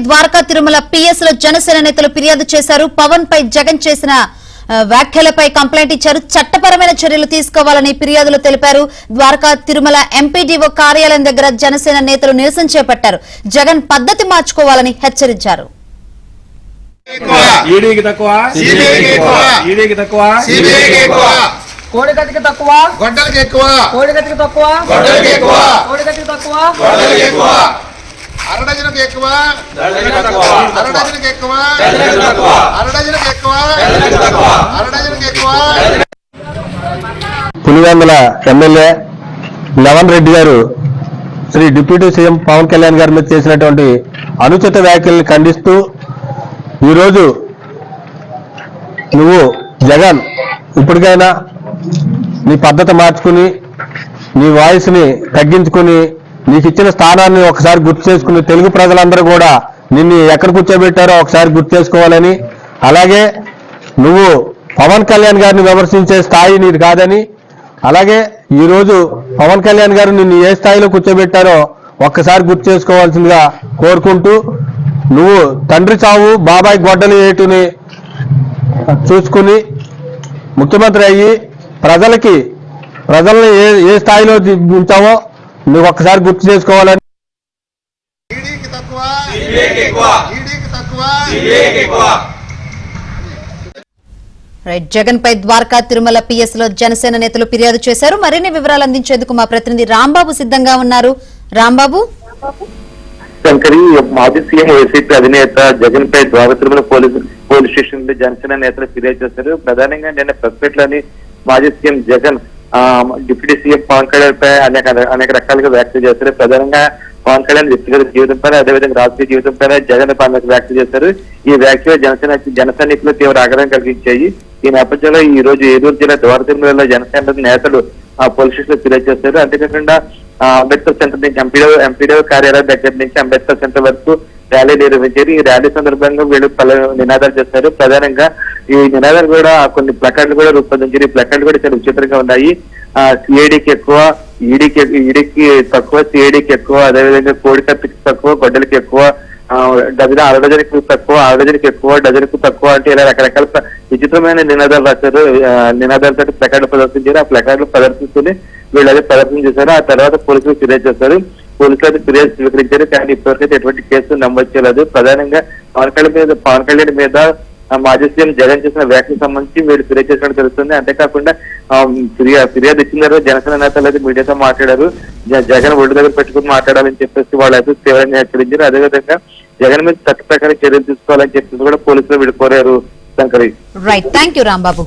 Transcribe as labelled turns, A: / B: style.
A: Dwaraka Tirumala PS లో జనసేన నేతలు ఫిర్యాదు చేశారు. పవన్ పై జగన్ చేసిన వ్యాఖ్యలపై కంప్లైంట్ ఇచ్చారు. చట్టపరమైన చర్యలు తీసుకోవాలని ఫిర్యాదులు తెలిపారు. ద్వారకా తిరుమల ఎంపీడీఓ కార్యాలయం దగ్గర జనసేన నేతలు నిరసన చేపట్టారు. జగన్ పద్ధతి మార్చుకోవాలని హెచ్చరించారు.
B: కోడిగతికి తక్కువ గొడ్డలకి ఎక్కువ, కోడిగతికి తక్కువ గొడ్డలకి ఎక్కువ, కోడిగతికి తక్కువ గొడ్డలకి ఎక్కువ, అరడజనకి ఎక్కువ అరడజనకి ఎక్కువ అరడజనకి ఎక్కువ అరడజనకి ఎక్కువ.
C: పులివెందుల ఎమ్మెల్యే లవన్ రెడ్డి గారు శ్రీ డిప్యూటీ సీఎం పవన్ కళ్యాణ్ గారి మీద చేసినటువంటి అనుచిత వ్యాఖ్యలను ఖండిస్తూ ఈరోజు నువ్వు జగన్ ఇప్పటికైనా నీ పద్ధతి మార్చుకుని నీ వాయిస్ని తగ్గించుకుని నీకు ఇచ్చిన స్థానాన్ని ఒకసారి గుర్తు చేసుకుని తెలుగు ప్రజలందరూ కూడా నిన్ను ఎక్కడ కూర్చోబెట్టారో ఒకసారి గుర్తు చేసుకోవాలని, అలాగే నువ్వు పవన్ కళ్యాణ్ గారిని విమర్శించే స్థాయి నీది కాదని, అలాగే ఈరోజు పవన్ కళ్యాణ్ గారు నిన్ను ఏ స్థాయిలో కూర్చోబెట్టారో ఒక్కసారి గుర్తు చేసుకోవాల్సిందిగా కోరుకుంటూ, నువ్వు తండ్రి చావు బాబాయ్ గొడ్డలి ఏటుని చూసుకుని ముఖ్యమంత్రి అయ్యి ప్రజల్ని ఏ స్థాయిలో ఉంచావో నువ్వు ఒక్కసారి గుర్తు చేసుకోవాలని.
A: జగన్ పై ద్వారకా తిరుమల పిఎస్ లో జనసేన నేతలు ఫిర్యాదు చేశారు. మరిన్ని వివరాలు అందించేందుకు మా ప్రతినిధి రాంబాబు సిద్ధంగా ఉన్నారు. రాంబాబు.
D: శంకరి, మాజీ సీఎం వైసీపీ అధినేత జగన్ పై ద్వారకా తిరుమల పోలీస్ స్టేషన్ లో జనసేన నేతలు ఫిర్యాదు చేశారు. ప్రధానంగా నిన్న ప్రెస్ మీట్ లోని మాజీ CM Jagan deputy CM Pawan Kalyan పై అనేక రకాలుగా వ్యాఖ్యలు చేశారు. ప్రధానంగా పవన్ కళ్యాణ్ వ్యక్తిగత జీవితం పైన, అదేవిధంగా రాజకీయ జీవితం పైన జగన్ వ్యాఖ్యలు చేశారు. ఈ వ్యాఖ్యలు జన సైనికులు తీవ్ర ఆగ్రహం కలిగించాయి. ఈ నేపథ్యంలో ఈ రోజు ఏలూరు జిల్లా ద్వారకా తిరుమలలో జనసేన నేతలు పోలీస్ స్టేషన్ లో ఫిర్యాదు చేశారు. అంతేకాకుండా అంబేద్కర్ సెంటర్ నుంచి ఎంపీడీఓ కార్యాలయం దగ్గర నుంచి అంబేద్కర్ సెంటర్ వరకు ర్యాలీ నిర్వహించారు. ఈ ర్యాలీ సందర్భంగా వీళ్ళు పలు నినాదాలు చేస్తారు. ప్రధానంగా ఈ నినాదాలు కూడా కొన్ని ప్లకార్డులు కూడా రూపొందించారు. ఈ ప్లకార్డులు కూడా చాలా విచిత్రంగా ఉన్నాయి. సిఐడికి ఎక్కువ, ఈడీకి తక్కువ, సిఐడికి ఎక్కువ, అదేవిధంగా కోడికత్తికి తక్కువ, గొడ్డలకి ఎక్కువ, అరడజనికి తక్కువ, అరడజనికి ఎక్కువ, డజన్కు తక్కువ అంటే ఇలా రకరకాల విచిత్రమైన నినాదాలు రాశారు. నినాదాలతో ప్లకార్డులు ప్రదర్శించారు. ఆ ప్లకార్డులు ప్రదర్శిస్తూనే వీళ్ళు అదే ప్రదర్శన చేశారు. ఆ తర్వాత పోలీసులు ఫిర్యాదు చేశారు. పోలీసులు ఫిర్యాదు స్వీకరించారు. కానీ ఇప్పటికైతే ఎటువంటి కేసు నమోదు చేయలేదు. ప్రధానంగా పవన్ కళ్యాణ్ మీద మాజీ సీఎం జగన్ చేసిన వ్యాఖ్యలకు సంబంధించి వీళ్ళు ఫిర్యాదు చేసినట్టు తెలుస్తుంది. అంతేకాకుండా ఫిర్యాదు ఇచ్చిన తర్వాత జనసేన నేతలు అయితే మీడియాతో మాట్లాడారు. జగన్ ఒళ్ళు దగ్గర పెట్టుకుని మాట్లాడాలని చెప్పేసి వాళ్ళు అయితే తీవ్రంగా హెచ్చరించారు. అదేవిధంగా జగన్ మీద చట్ట ప్రకారం చర్యలు తీసుకోవాలని చెప్పేసి కూడా పోలీసులు వీళ్ళు కోరారు. Shankari.
A: Right, thank you Rambabu.